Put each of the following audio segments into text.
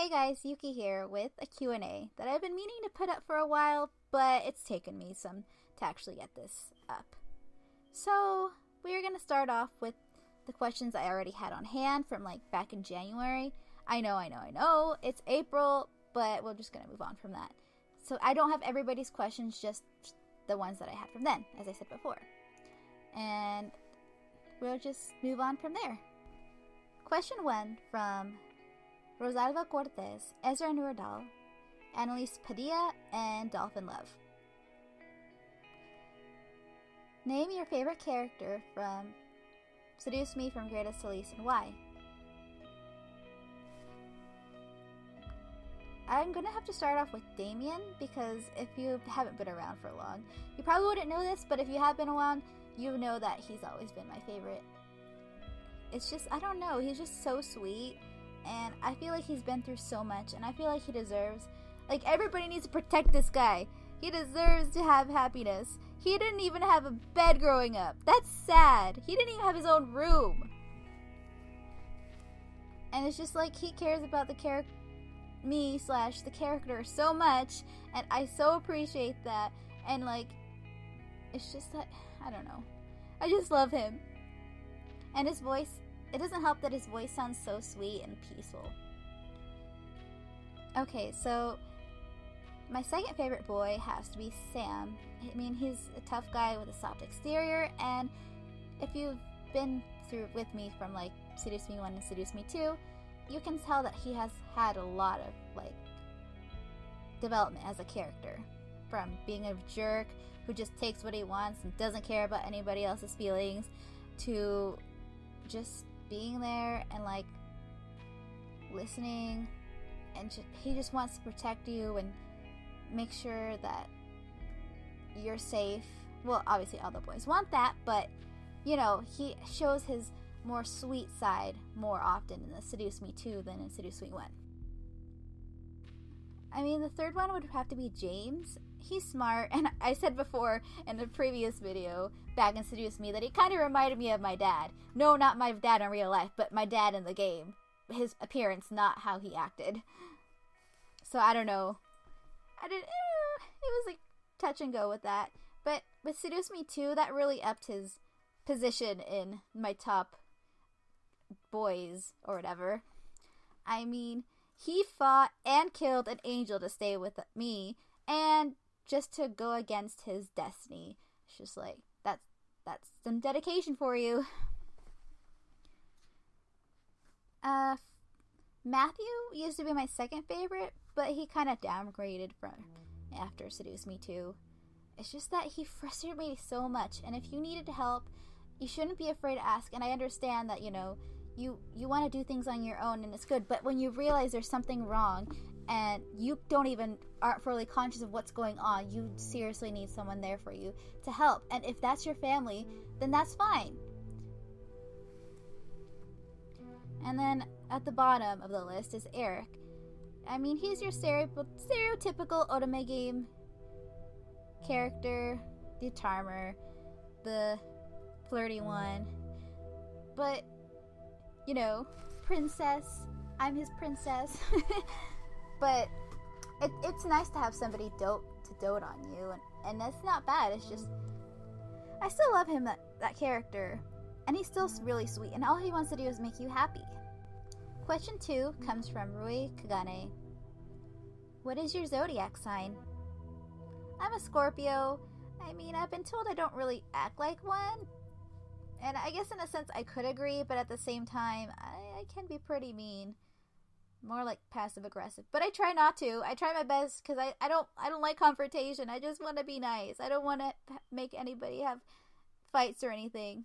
Hey guys, Yuki here with a Q&A that I've been meaning to put up for a while, but it's taken me some to actually get this up. So, we're going to start off with the questions I already had on hand from back in January. I know, it's April, but we're just going to move on from that. So I don't have everybody's questions, just the ones that I had from then, as I said before. And we'll just move on from there. Question 1 from Rosalba Cortez, Ezra Nurdal, Annalise Padilla, and Dolphin Love. Name your favorite character from Seduce Me from Greatest to Least and why? I'm gonna have to start off with Damien because if you haven't been around for long, you probably wouldn't know this, but if you have been around, you know that he's always been my favorite. It's just, I don't know, he's just so sweet. And I feel like he's been through so much, and I feel like he deserves, everybody needs to protect this guy. He deserves to have happiness. He didn't even have a bed growing up. That's sad. He didn't even have his own room. And it's just he cares about the the character so much, and I so appreciate that. And it's just that, I don't know. I just love him. And his voice, it doesn't help that his voice sounds so sweet and peaceful. Okay, so my second favorite boy has to be Sam. I mean, he's a tough guy with a soft exterior, and if you've been through with me from Seduce Me 1 and Seduce Me 2, you can tell that he has had a lot of development as a character. From being a jerk who just takes what he wants and doesn't care about anybody else's feelings, to just being there and listening, and he just wants to protect you and make sure that you're safe. Well, obviously all the boys want that, but he shows his more sweet side more often in the Seduce Me 2 than in Seduce Me 1. I mean, the third one would have to be James. He's smart, and I said before in the previous video back in Seduce Me that he kind of reminded me of my dad. No, not my dad in real life, but my dad in the game. His appearance, not how he acted. So I don't know. It was touch and go with that. But with Seduce Me 2, that really upped his position in my top boys or whatever. I mean, he fought and killed an angel to stay with me, and just to go against his destiny. It's just that's some dedication for you. Matthew used to be my second favorite, but he kind of downgraded from after Seduce Me 2. It's just that he frustrated me so much, and if you needed help, you shouldn't be afraid to ask. And I understand that, you want to do things on your own, and it's good, but when you realize there's something wrong and you aren't fully conscious of what's going on, you seriously need someone there for you to help. And if that's your family, then that's fine. And then at the bottom of the list is Eric. I mean, he's your stereotypical Otome game character, the charmer, the flirty one, but princess. I'm his princess. But it's nice to have somebody dote on you, and that's not bad. It's just, I still love him, that character, and he's still really sweet, and all he wants to do is make you happy. Question 2 comes from Rui Kagane. What is your zodiac sign? I'm a Scorpio. I mean, I've been told I don't really act like one, and I guess in a sense I could agree, but at the same time, I can be pretty mean. More passive aggressive, but I try not to. I try my best because I don't like confrontation. I just want to be nice. I don't want to make anybody have fights or anything.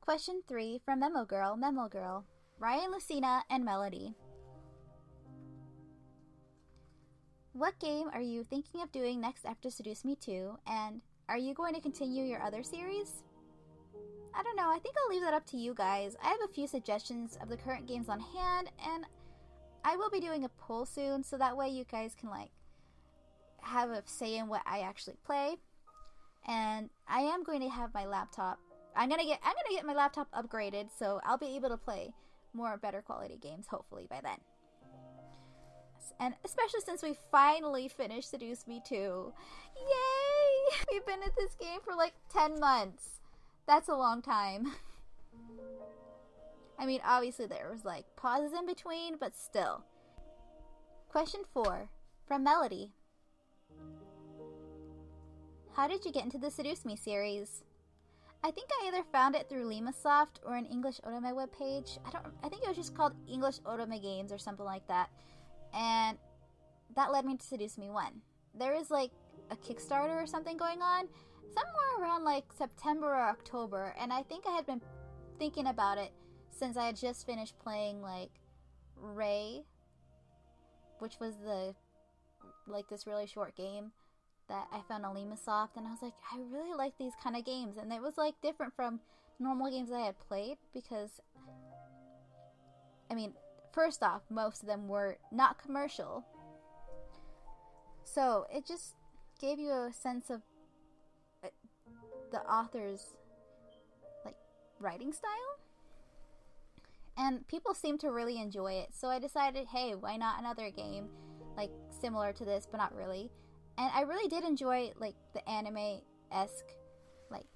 Question 3 from Memo Girl, Ryan, Lucina, and Melody. What game are you thinking of doing next after Seduce Me 2, and are you going to continue your other series? I don't know, I think I'll leave that up to you guys. I have a few suggestions of the current games on hand, and I will be doing a poll soon, so that way you guys can have a say in what I actually play. And I am going to have my laptop. I'm gonna get my laptop upgraded, so I'll be able to play more better quality games, hopefully, by then. And especially since we finally finished Seduce Me 2. Yay! We've been at this game for like 10 months. That's a long time. I mean, obviously there was like pauses in between, but still. Question 4 from Melody. How did you get into the Seduce Me series? I think I either found it through Limasoft or an English Otome webpage. I think it was just called English Otome Games or something like that. And that led me to Seduce Me 1. There is like a Kickstarter or something going on somewhere around like September or October, and I think I had been thinking about it since I had just finished playing like Ray, which was this really short game that I found on Limasoft, and I was like, I really like these kind of games, and it was like different from normal games I had played because, I mean, first off, most of them were not commercial, so it just gave you a sense of the author's like writing style, and people seemed to really enjoy it, so I decided, hey, why not another game like similar to this but not really. And I really did enjoy like the anime-esque like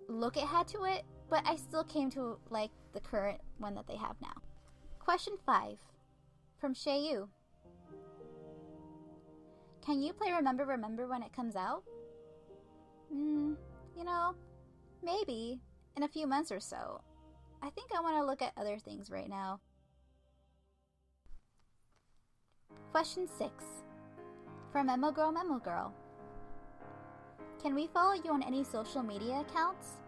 look it had to it, but I still came to like the current one that they have now. Question 5 from Shayu. Can you play Remember when it comes out? You know, maybe in a few months or so. I think I want to look at other things right now. Question 6 from Memo Girl. Can we follow you on any social media accounts?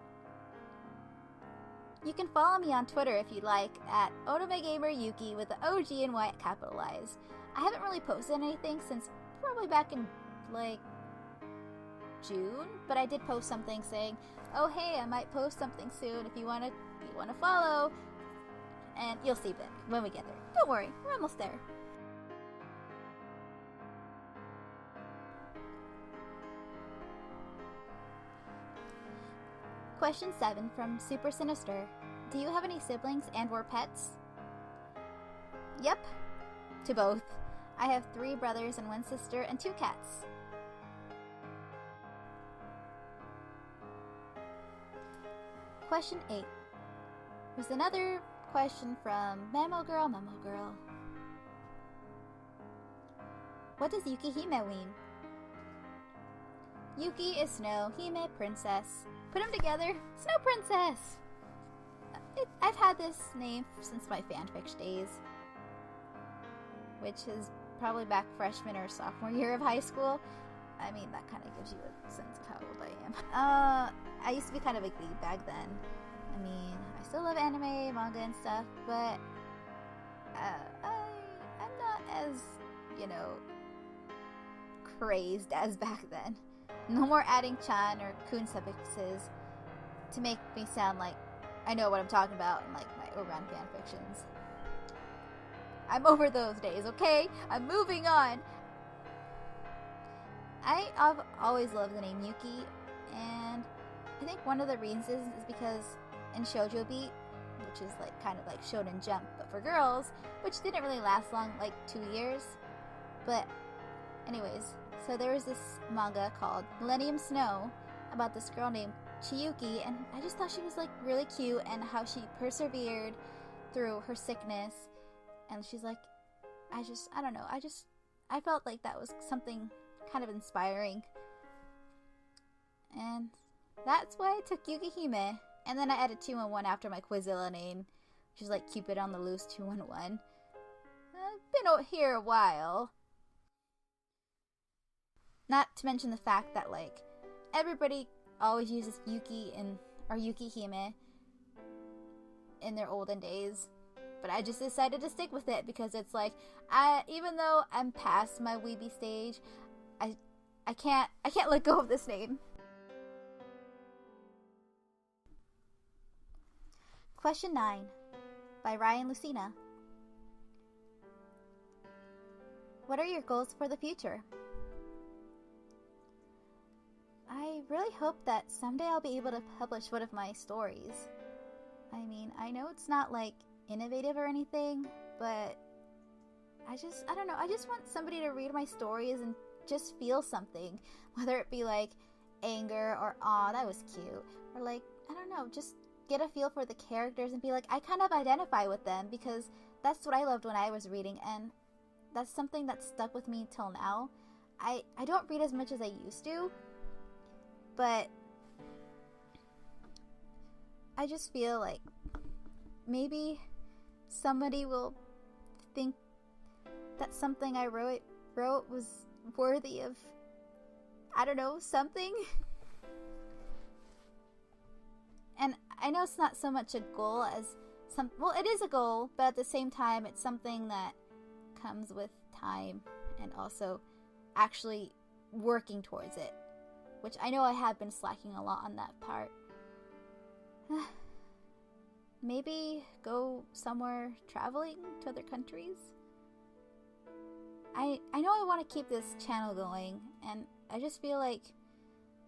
You can follow me on Twitter if you'd like at OtomeGamerYuki with the OG and Y capitalized. I haven't really posted anything since probably back in like June, but I did post something saying, oh hey, I might post something soon if you want to follow, and you'll see that when we get there. Don't worry, we're almost there. Question 7 from Super Sinister. Do you have any siblings and or pets? Yep, to both. I have 3 brothers and 1 sister and 2 cats. Question 8. Here's another question from Memo Girl. What does Yukihime mean? Yuki is snow, Hime princess. Put them together, Snow Princess! I've had this name since my fanfic days, which is probably back freshman or sophomore year of high school. I mean, that kind of gives you a sense of how old I am. I used to be kind of a geek back then. I mean, I still love anime, manga, and stuff, but I'm not as, crazed as back then. No more adding chan or kun suffixes to make me sound like I know what I'm talking about in like my Oran fanfictions. I'm over those days, okay? I'm moving on. I've always loved the name Yuki, and I think one of the reasons is because in Shoujo Beat, which is like kind of like Shonen Jump but for girls, which didn't really last long, like 2 years. But anyways, so there was this manga called Millennium Snow about this girl named Chiyuki, and I just thought she was like really cute, and how she persevered through her sickness. And she's like, I don't know, I felt like that was something kind of inspiring. And that's why I took Yukihime. And then I added 211 after my Quizilla name, which is like Cupid on the Loose 211. I've been out here a while. Not to mention the fact that like everybody always uses Yuki or Yukihime in their olden days. But I just decided to stick with it because it's like, even though I'm past my weeby stage, I can't let go of this name. Question 9 by Ryan Lucina. What are your goals for the future? I really hope that someday I'll be able to publish one of my stories. I mean, I know it's not like innovative or anything, but I don't know, I just want somebody to read my stories and just feel something, whether it be like anger or awe, that was cute, or like, I don't know, just get a feel for the characters and be like, I kind of identify with them, because that's what I loved when I was reading, and that's something that stuck with me till now. I don't read as much as I used to, but I just feel like maybe somebody will think that something I wrote was worthy of, I don't know, something. And I know it's not so much a goal as well, it is a goal, but at the same time, it's something that comes with time and also actually working towards it, which I know I have been slacking a lot on that part. Maybe go somewhere traveling to other countries. I know I want to keep this channel going, and I just feel like,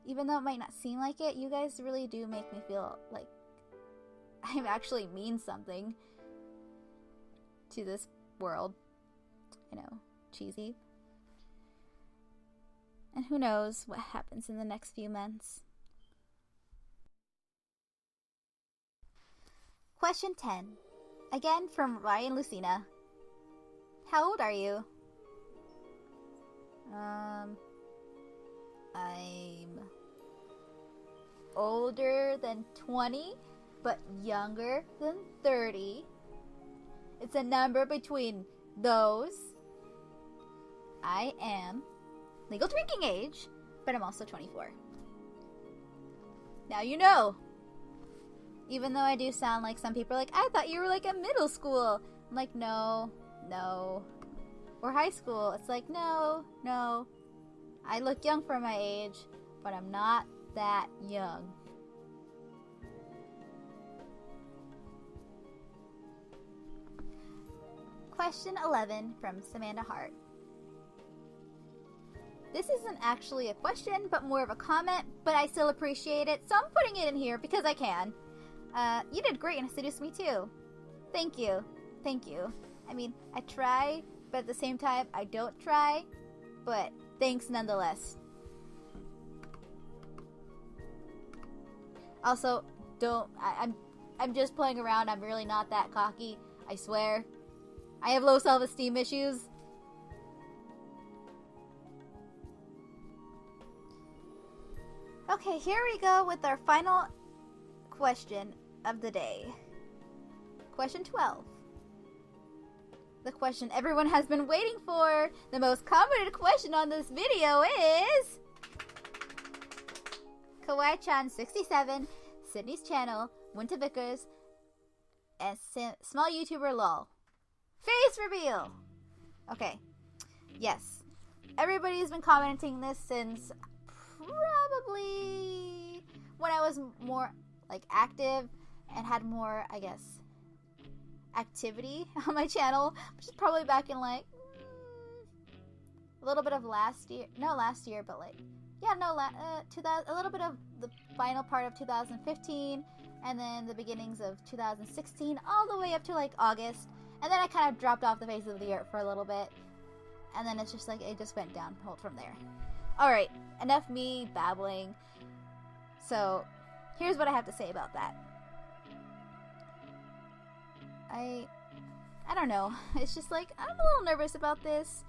even though it might not seem like it, you guys really do make me feel like I actually mean something to this world. I know, cheesy. And who knows what happens in the next few months. Question 10. Again from Ryan Lucina. How old are you? I'm older than 20, but younger than 30. It's a number between those. I am legal drinking age, but I'm also 24. Now you know. Even though I do sound like some people are like, I thought you were like a middle school. I'm like, no. Or high school. It's like, no. I look young for my age, but I'm not that young. Question 11 from Samantha Hart. This isn't actually a question, but more of a comment, but I still appreciate it, so I'm putting it in here because I can. You did great and seduced me too. Thank you. I mean, I try, but at the same time, I don't try, but thanks nonetheless. Also, I'm just playing around. I'm really not that cocky. I swear. I have low self-esteem issues. Okay, here we go with our final question of the day. Question 12. The question everyone has been waiting for. The most commented question on this video is Kawaii-chan67, Sydney's channel, Winter Vickers, and small YouTuber lol. Face reveal! Okay. Yes. Everybody's been commenting this since probably when I was more like active and had more, I guess, activity on my channel, which is probably back in like a little bit of last year, but like, yeah, no, 2000, a little bit of the final part of 2015, and then the beginnings of 2016, all the way up to like August, and then I kind of dropped off the face of the earth for a little bit, and then it's just like, it just went downhill from there. Alright, enough me babbling. So, here's what I have to say about that. I don't know. It's just like, I'm a little nervous about this.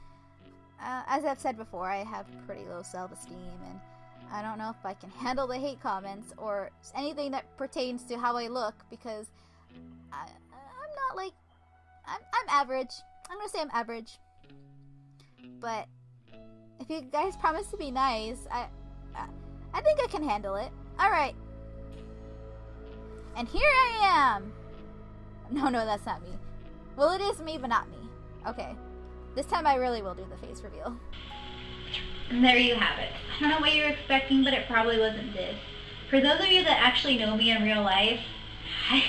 As I've said before, I have pretty low self-esteem, and I don't know if I can handle the hate comments or anything that pertains to how I look, because I'm not like, I'm average. I'm gonna say I'm average. But if you guys promise to be nice, I think I can handle it. Alright. And here I am. No, that's not me. Well, it is me, but not me. Okay. This time I really will do the face reveal. And there you have it. I don't know what you were expecting, but it probably wasn't this. For those of you that actually know me in real life, you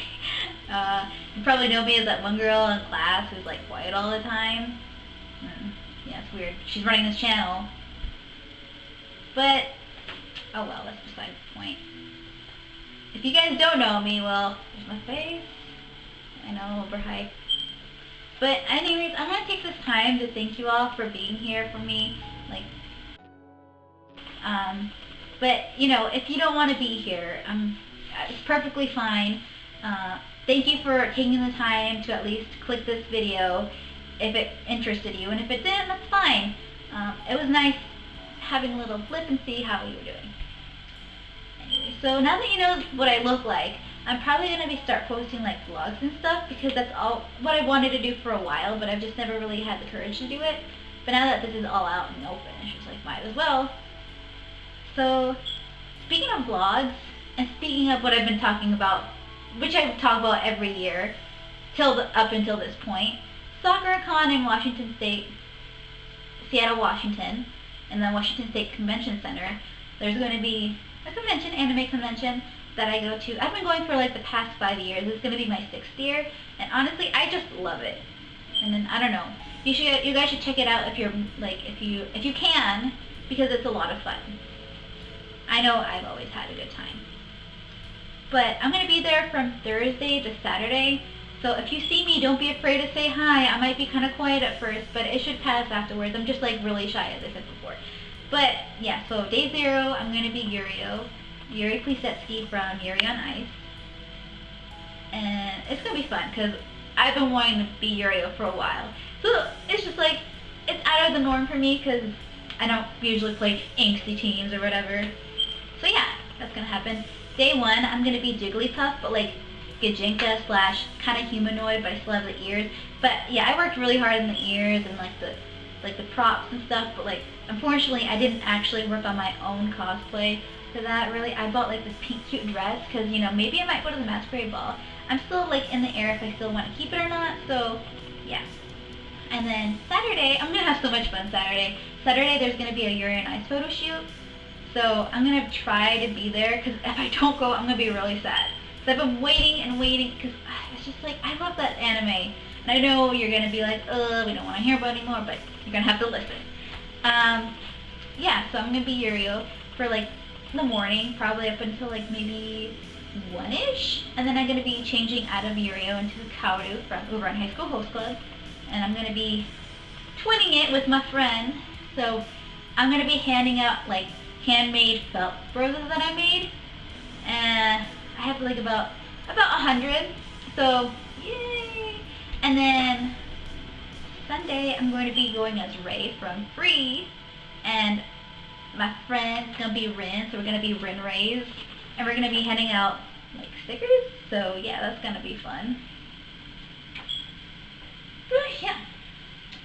probably know me as that one girl in class who's like quiet all the time. Yeah, it's weird. She's running this channel. But, oh well, that's beside the point. If you guys don't know me, well, there's my face. I know, overhyped. But anyways, I'm gonna take this time to thank you all for being here for me. Like, but you know, if you don't want to be here, it's perfectly fine. Thank you for taking the time to at least click this video if it interested you, and if it didn't, that's fine. It was nice having a little blip and see how you were doing. Anyway, so now that you know what I look like, I'm probably going to start posting like vlogs and stuff, because that's all what I wanted to do for a while, but I've just never really had the courage to do it. But now that this is all out in the open, it's just like, might as well. So, speaking of vlogs, and speaking of what I've been talking about, which I talk about every year, up until this point, SoccerCon in Washington State, Seattle, Washington, in the Washington State Convention Center. There's going to be a convention, anime convention, that I go to. I've been going for like the past 5 years. It's going to be my 6th year, and honestly, I just love it. And then I don't know. You guys should check it out if you're like if you can, because it's a lot of fun. I know I've always had a good time. But I'm going to be there from Thursday to Saturday. So if you see me, don't be afraid to say hi. I might be kind of quiet at first, but it should pass afterwards. I'm just like really shy, as I said before. But yeah, so day 0, I'm going to be Yuri Plisetsky from Yuri on Ice. And it's going to be fun, because I've been wanting to be Yurio for a while. So it's just like, it's out of the norm for me, because I don't usually play angsty teams or whatever. So yeah, that's going to happen. Day 1, I'm going to be Jigglypuff, but like Gajinka / kind of humanoid, but I still have the ears. But yeah, I worked really hard in the ears and like the props and stuff, but like unfortunately I didn't actually work on my own cosplay for that really. I bought like this pink cute dress, because you know, maybe I might go to the masquerade ball. I'm still like in the air if I still want to keep it or not, so yeah. And then Saturday, I'm going to have so much fun Saturday. Saturday there's going to be a Yuri on Ice photo shoot. So I'm going to try to be there, because if I don't go, I'm going to be really sad. So I've been waiting and waiting, because it's just like, I love that anime. And I know you're going to be like, we don't want to hear about it anymore, but you're going to have to listen. Yeah, so I'm going to be Yurio for like the morning, probably up until like maybe 1-ish. And then I'm going to be changing out of Yurio into Kaoru from Uber High School Host Club. And I'm going to be twinning it with my friend. So I'm going to be handing out like handmade felt roses that I made, and I have like about 100, so yay. And then Sunday I'm going to be going as Ray from Free, and my friend's gonna be Rin, so we're gonna be Rin Rays, and we're gonna be handing out like stickers, so yeah, that's gonna be fun. Yeah,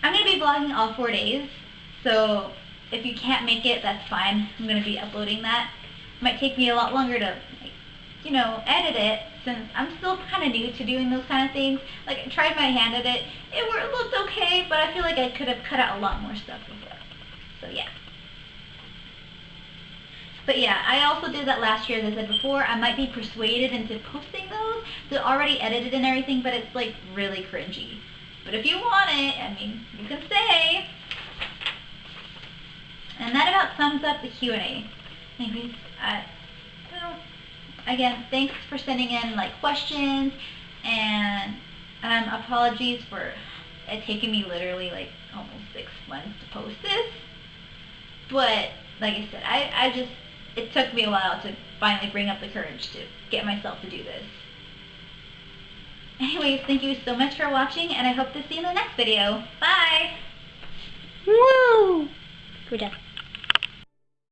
I'm gonna be vlogging all 4 days, so if you can't make it, that's fine. I'm going to be uploading that. It might take me a lot longer to, like, you know, edit it, since I'm still kind of new to doing those kind of things. Like, I tried my hand at it. It looked okay, but I feel like I could have cut out a lot more stuff before. So, yeah. But, yeah, I also did that last year, as I said before. I might be persuaded into posting those. They're already edited and everything, but it's, like, really cringy. But if you want it, I mean, you can say. And that about sums up the Q&A. Anyways, well, again, thanks for sending in like questions, and apologies for it taking me literally like almost 6 months to post this. But like I said, it took me a while to finally bring up the courage to get myself to do this. Anyways, thank you so much for watching, and I hope to see you in the next video. Bye! Woo! We're done.